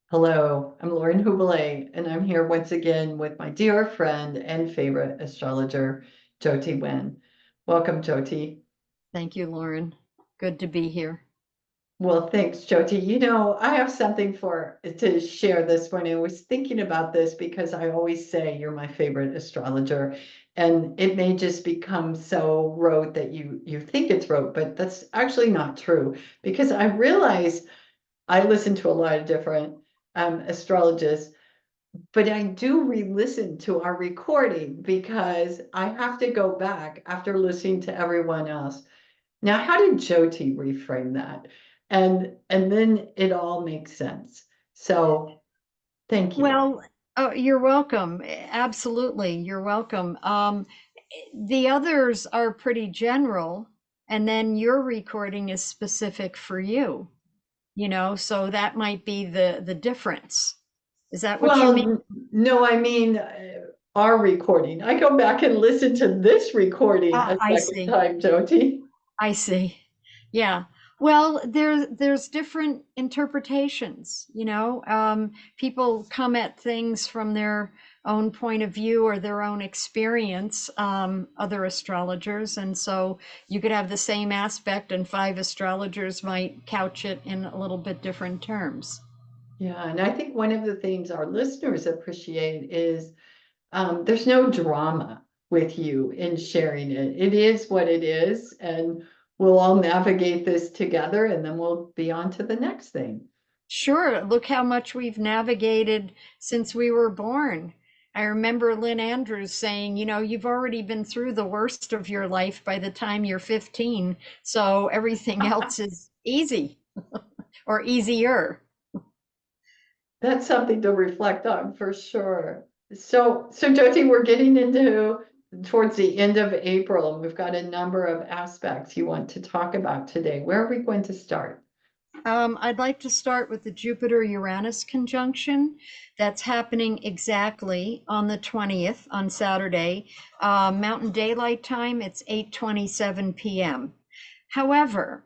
Hello, I'm Lauren Hubele, and I'm here once again with my dear friend and favorite astrologer, Jyoti Wind. Welcome, Jyoti. Thank you, Lauren. Good to be here. Well, thanks, Jyoti. I have something for to share this morning. I was thinking about this because I always say you're my favorite astrologer, and it may just become so rote that you think it's rote, but that's actually not true because I realize I listen to a lot of different astrologists. But I do re-listen to our recording because I have to go back after listening to everyone else. Now, how did Jyoti reframe that? And then it all makes sense. So thank you. Well, oh, you're welcome. Absolutely, you're welcome. The others are pretty general, and then your recording is specific for you, so that might be the difference. Is that what you mean? No, I mean our recording. I go back and listen to this recording Ah, a I second see. time, Jyoti. I see. Yeah. Well, there's different interpretations, people come at things from their own point of view or their own experience, other astrologers. And so you could have the same aspect and five astrologers might couch it in a little bit different terms. Yeah, and I think one of the things our listeners appreciate is there's no drama with you in sharing it. It is what it is, and we'll all navigate this together, and then we'll be on to the next thing. Sure, look how much we've navigated since we were born. I remember Lynn Andrews saying, you've already been through the worst of your life by the time you're 15, so everything else is easy or easier. That's something to reflect on for sure. So Jyoti, we're getting into towards the end of April, and we've got a number of aspects you want to talk about today. Where are we going to start? I'd like to start with the Jupiter-Uranus conjunction that's happening exactly on the 20th on Saturday. Mountain Daylight Time, it's 8:27 p.m. However,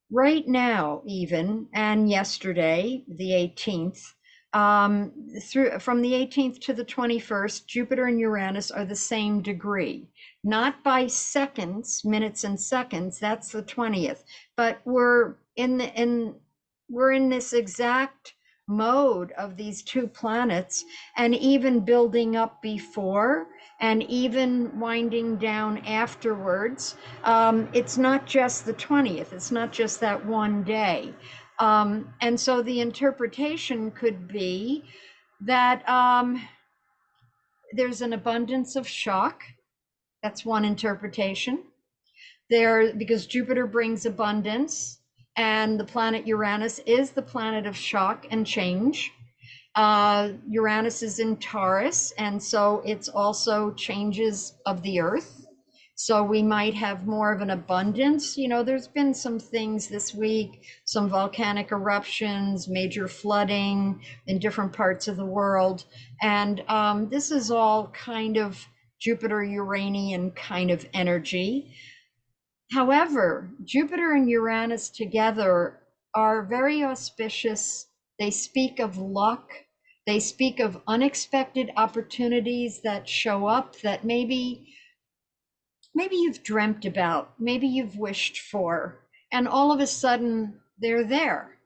right now, even, and yesterday, the 18th, through from the 18th to the 21st, Jupiter and Uranus are the same degree, not by seconds, minutes and seconds. That's the 20th, but we're in this exact mode of these two planets, and even building up before and even winding down afterwards. It's not just the 20th, it's not just that one day. And so the interpretation could be that there's an abundance of shock. That's one interpretation. Because Jupiter brings abundance, and the planet Uranus is the planet of shock and change. Uranus is in Taurus, and so it's also changes of the earth. So we might have more of an abundance. There's been some things this week, some volcanic eruptions, major flooding in different parts of the world. And this is all kind of Jupiter Uranian kind of energy. However, Jupiter and Uranus together are very auspicious. They speak of luck. They speak of unexpected opportunities that show up that maybe you've dreamt about, maybe you've wished for, and all of a sudden they're there.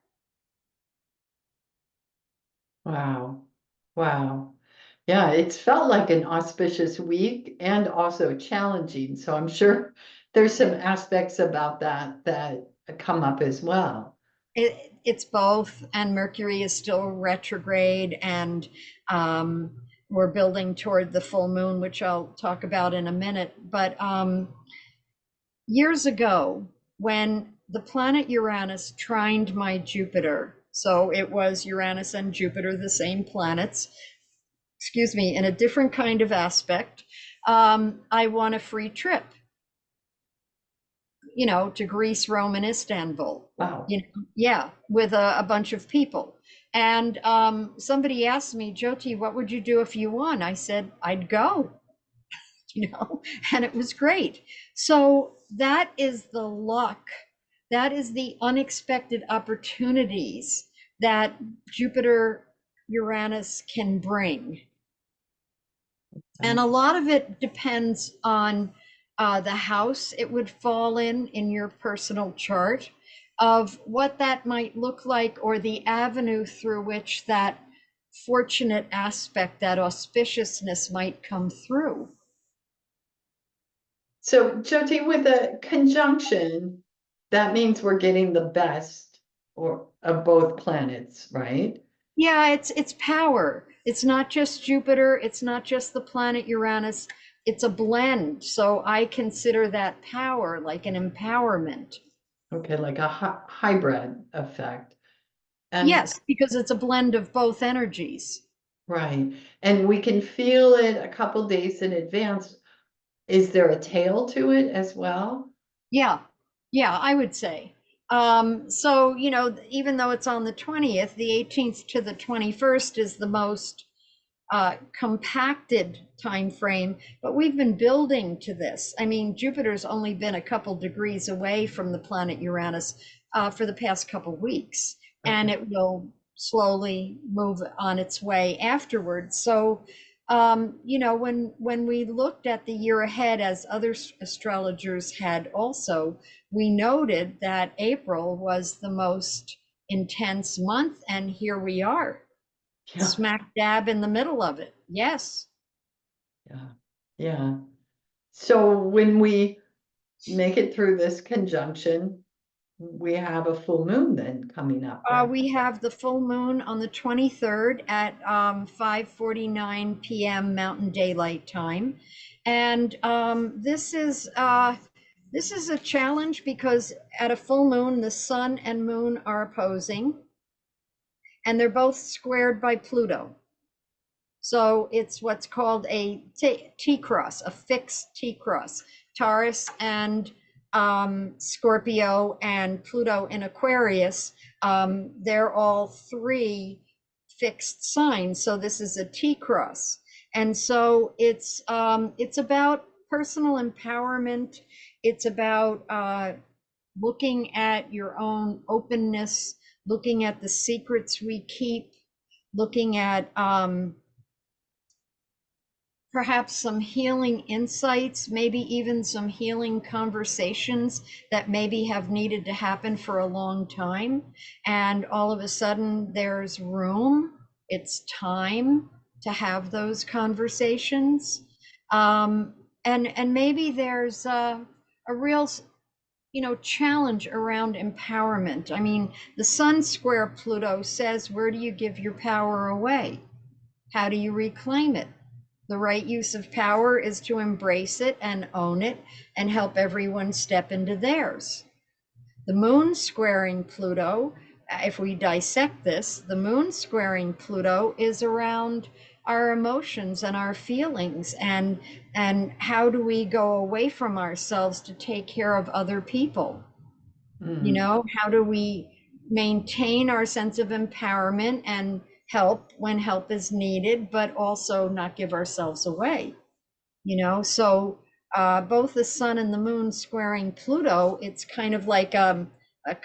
Wow. Wow. Yeah, it's felt like an auspicious week and also challenging. So I'm sure there's some aspects about that come up as well. It's both, and Mercury is still retrograde, and we're building toward the full moon, which I'll talk about in a minute. But years ago, when the planet Uranus trined my Jupiter, so it was Uranus and Jupiter, the same planets, excuse me, in a different kind of aspect, I won a free trip, to Greece, Rome, and Istanbul, Wow. yeah, with a bunch of people. And somebody asked me, Jyoti, what would you do if you won? I said, I'd go, you know, and it was great. So that is the luck. That is the unexpected opportunities that Jupiter Uranus can bring. And a lot of it depends on the house it would fall in your personal chart, of what that might look like, or the avenue through which that fortunate aspect, that auspiciousness might come through. So Jyoti, with a conjunction, that means we're getting the best or of both planets, right? Yeah, it's power. It's not just Jupiter, it's not just the planet Uranus, it's a blend. So I consider that power, like an empowerment. Okay, like a hybrid effect. And Yes, because it's a blend of both energies. right. And we can feel it a couple days in advance. Is there a tail to it as well? Yeah, yeah, I would say. So, even though it's on the 20th, the 18th to the 21st is the most compacted time frame, but we've been building to this. I mean, Jupiter's only been a couple degrees away from the planet Uranus for the past couple weeks, and Okay. it will slowly move on its way afterwards. So, when we looked at the year ahead, as other astrologers had also, we noted that April was the most intense month, and here we are, Yeah, smack dab in the middle of it. Yes. yeah, yeah. So when we make it through this conjunction, we have a full moon then coming up, right? We have the full moon on the 23rd at 5:49 p.m. Mountain Daylight Time. And this is a challenge, because at a full moon, the sun and moon are opposing, and they're both squared by Pluto. So it's what's called a T-cross, a fixed T-cross. Taurus and Scorpio and Pluto in Aquarius, they're all three fixed signs. So this is a T-cross. And so it's about personal empowerment. It's about looking at your own openness, looking at the secrets we keep, looking at perhaps some healing insights, maybe even some healing conversations that maybe have needed to happen for a long time. And all of a sudden, there's room, it's time to have those conversations. And maybe there's a real challenge around empowerment. I mean, the sun square Pluto says, where do you give your power away? How do you reclaim it? The right use of power is to embrace it and own it and help everyone step into theirs. The moon squaring Pluto, if we dissect this, the moon squaring Pluto is around our emotions and our feelings, and how do we go away from ourselves to take care of other people? How do we maintain our sense of empowerment and help when help is needed, but also not give ourselves away? So both the sun and the moon squaring Pluto, it's kind of like a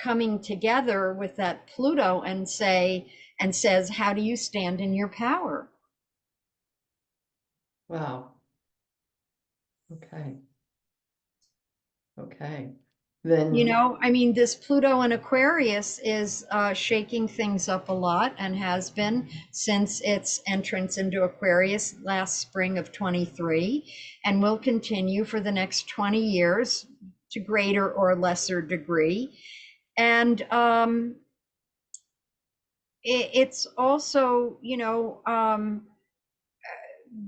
coming together with that Pluto and says, how do you stand in your power? Wow. Okay. Okay. Then, I mean, this Pluto in Aquarius is shaking things up a lot, and has been since its entrance into Aquarius last spring of 23, and will continue for the next 20 years to greater or lesser degree. And it's also,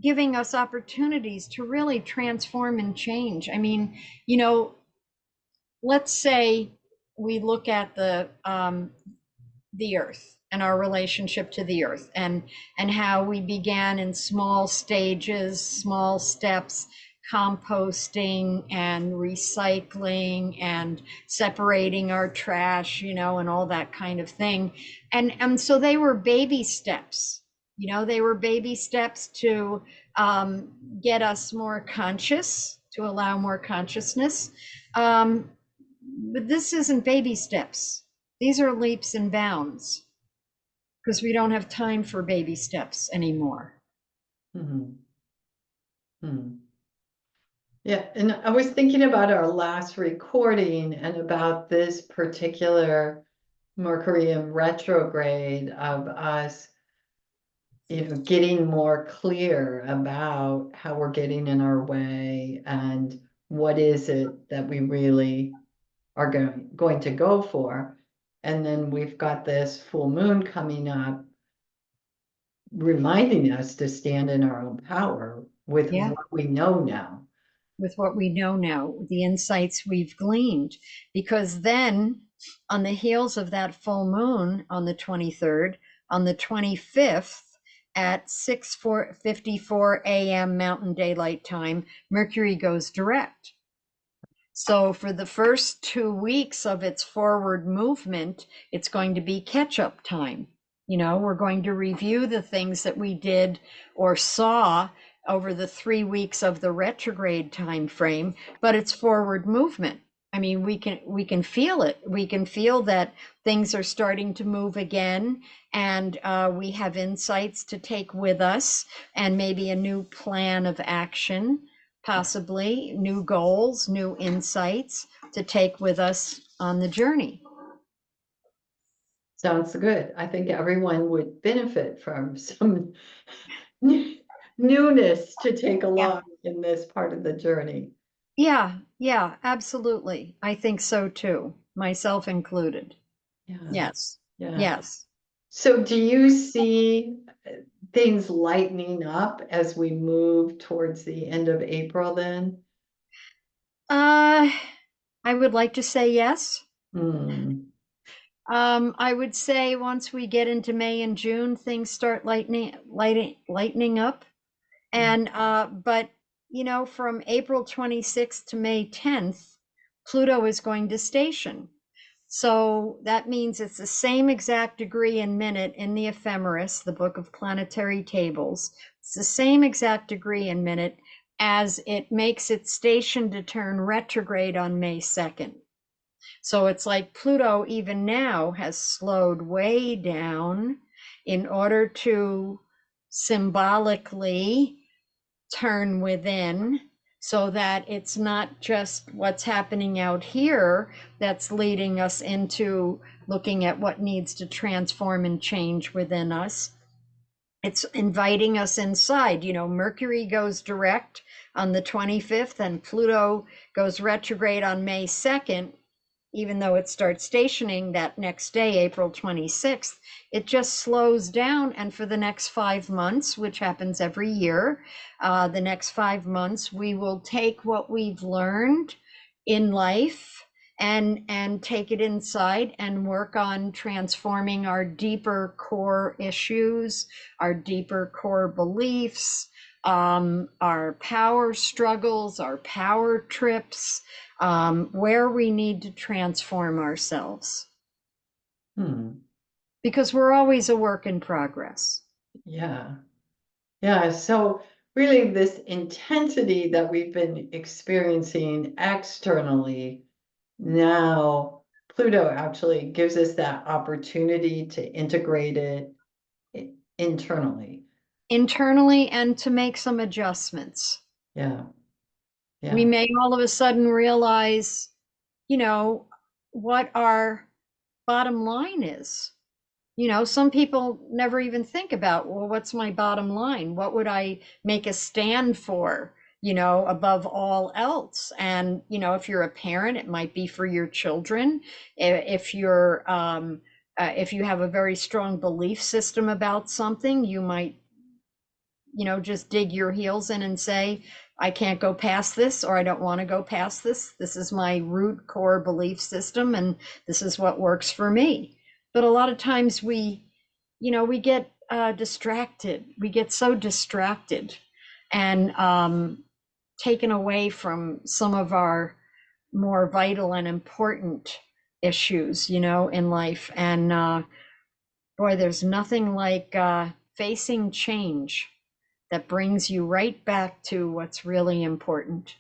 giving us opportunities to really transform and change. I mean, let's say we look at the earth and our relationship to the earth, and how we began in small stages, small steps, composting and recycling and separating our trash, and all that kind of thing. And so they were baby steps. They were baby steps to get us more conscious, to allow more consciousness. But this isn't baby steps. These are leaps and bounds, because we don't have time for baby steps anymore. Mhm. Hmm. Yeah, and I was thinking about our last recording and about this particular Mercury in retrograde of us, getting more clear about how we're getting in our way and what is it that we really are going to go for. And then we've got this full moon coming up, reminding us to stand in our own power with Yeah. what we know now. With what we know now, the insights we've gleaned. Because then, on the heels of that full moon on the 23rd, on the 25th, at 6:54 a.m. Mountain Daylight Time, Mercury goes direct. So for the first 2 weeks of its forward movement, it's going to be catch-up time. We're going to review the things that we did or saw over the 3 weeks of the retrograde time frame, but it's forward movement. I mean, we can feel it. We can feel that things are starting to move again, and we have insights to take with us, and maybe a new plan of action, possibly new goals, new insights to take with us on the journey. Sounds good. I think everyone would benefit from some newness to take Yeah. along in this part of the journey. Yeah, absolutely. I think so too, myself included. Yeah, Yes, yeah. yes. So do you see things lightening up as we move towards the end of April then? Uh, I would like to say yes. Hmm. I would say once we get into May and June, things start lightening up. And but from April 26th to May 10th, Pluto is going to station. So that means it's the same exact degree and minute in the ephemeris, the book of planetary tables. It's the same exact degree and minute as it makes its station to turn retrograde on May 2nd. So it's like Pluto even now has slowed way down in order to symbolically turn within, so that it's not just what's happening out here that's leading us into looking at what needs to transform and change within us. It's inviting us inside. Mercury goes direct on the 25th and Pluto goes retrograde on May 2nd. Even though it starts stationing that next day, April 26th, it just slows down. And for the next 5 months, which happens every year, the next 5 months, we will take what we've learned in life and take it inside and work on transforming our deeper core issues, our deeper core beliefs, our power struggles, our power trips, where we need to transform ourselves. Hmm. Because we're always a work in progress. Yeah. Yeah. So really this intensity that we've been experiencing externally, now Pluto actually gives us that opportunity to integrate it internally. Internally, and to make some adjustments. Yeah. We Yeah. may all of a sudden realize, you know, what our bottom line is. Some people never even think about, well, what's my bottom line? What would I make a stand for, above all else? And, if you're a parent, it might be for your children. If you have a very strong belief system about something, you might, just dig your heels in and say, I can't go past this, or I don't want to go past this. This is my root core belief system, and this is what works for me. But a lot of times we get distracted. We get so distracted and taken away from some of our more vital and important issues, in life. And boy, there's nothing like facing change that brings you right back to what's really important.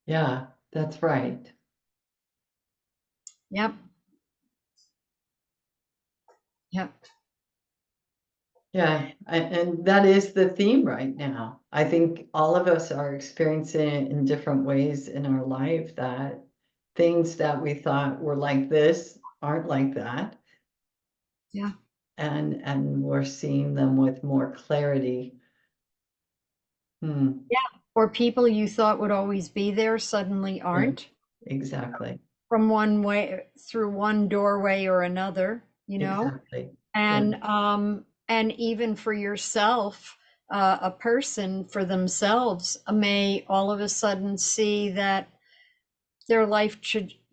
Yeah. That's right. Yep. Yeah. Yeah, and that is the theme right now. I think all of us are experiencing it in different ways in our life, that things that we thought were like this aren't like that. Yeah. And we're seeing them with more clarity. Hmm, Yeah. Or people you thought would always be there suddenly yeah, aren't, exactly, from one way through one doorway or another, you know? exactly. Yeah. And even for yourself, a person for themselves may all of a sudden see that their life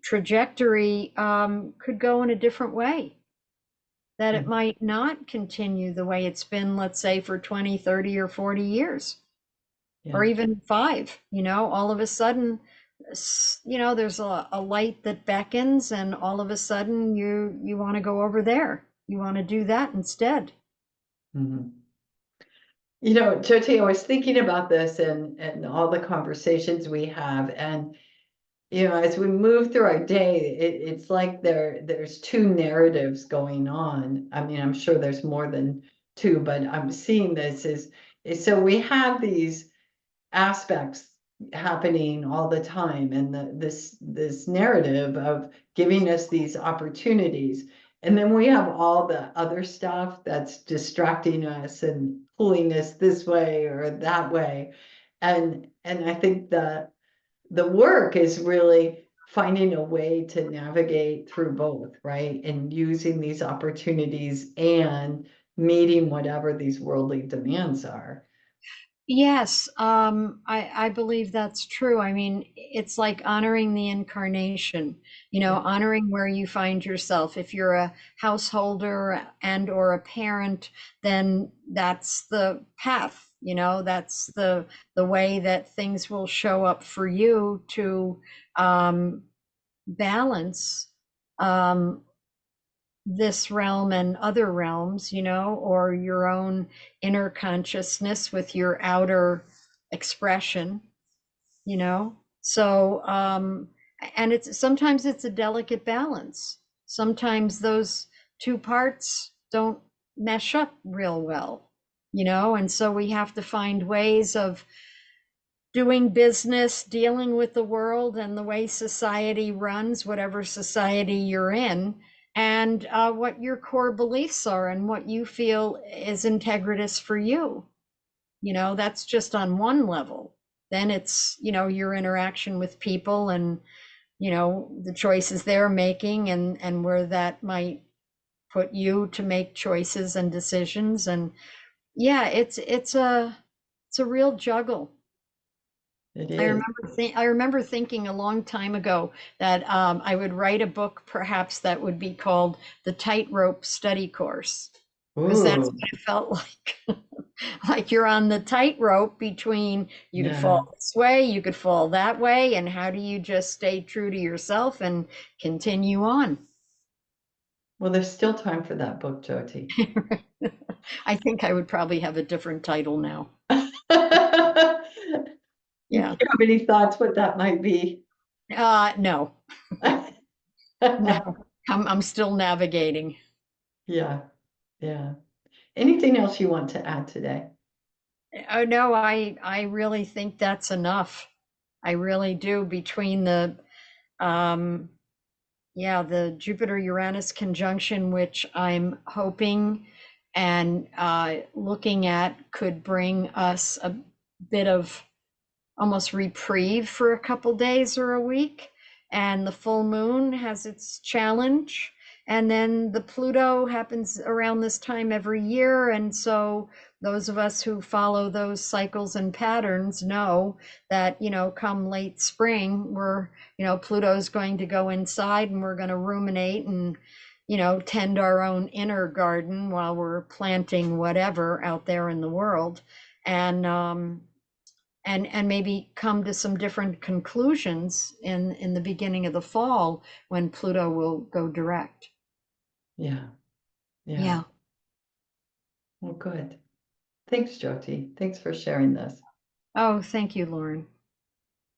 trajectory could go in a different way, that it Mm, might not continue the way it's been, let's say, for 20, 30, or 40 years, or yeah. even 5. All of a sudden, there's a light that beckons, and all of a sudden you want to go over there. You want to do that instead. Mhm. Jyoti, I was thinking about this and all the conversations we have, and as we move through our day, it's like there's two narratives going on. I mean, I'm sure there's more than two, but I'm seeing this is so we have these aspects happening all the time, and this narrative of giving us these opportunities, and then we have all the other stuff that's distracting us and pulling us this way or that way, and I think the work is really finding a way to navigate through both, right? And using these opportunities and meeting whatever these worldly demands are. Yes, I believe that's true. I mean, it's like honoring the incarnation, Yeah. honoring where you find yourself. If you're a householder and or a parent, then that's the path, that's the way that things will show up for you to um, balance um, this realm and other realms, or your own inner consciousness with your outer expression, you know. So, and it's a delicate balance. Sometimes those two parts don't mesh up real well, and so we have to find ways of doing business, dealing with the world and the way society runs, whatever society you're in, and what your core beliefs are and what you feel is integritous for you. That's just on one level. Then it's, your interaction with people and, the choices they're making, and where that might put you to make choices and decisions. And yeah, it's a real juggle. It I is. remember I remember thinking a long time ago that I would write a book perhaps that would be called The Tightrope Study Course, because that's Ooh, what it felt like. Like you're on the tightrope between, you could yeah. fall this way, you could fall that way, and how do you just stay true to yourself and continue on? Well, there's still time for that book, Jyoti. I think I would probably have a different title now. Do you Yeah. have any thoughts what that might be? No, no. I'm still navigating. Yeah, yeah. Anything else you want to add today? Oh no, I really think that's enough. I really do. Between the um yeah, the Jupiter Uranus conjunction, which I'm hoping and looking at, could bring us a bit of almost reprieve for a couple days or a week. And the full moon has its challenge. And then the Pluto happens around this time every year. And so those of us who follow those cycles and patterns know that, come late spring, Pluto's going to go inside and we're going to ruminate and, tend our own inner garden while we're planting whatever out there in the world. And maybe come to some different conclusions in the beginning of the fall when Pluto will go direct. Yeah, yeah. Yeah. Well, good. Thanks, Jyoti. Thanks for sharing this. Oh, thank you, Lauren.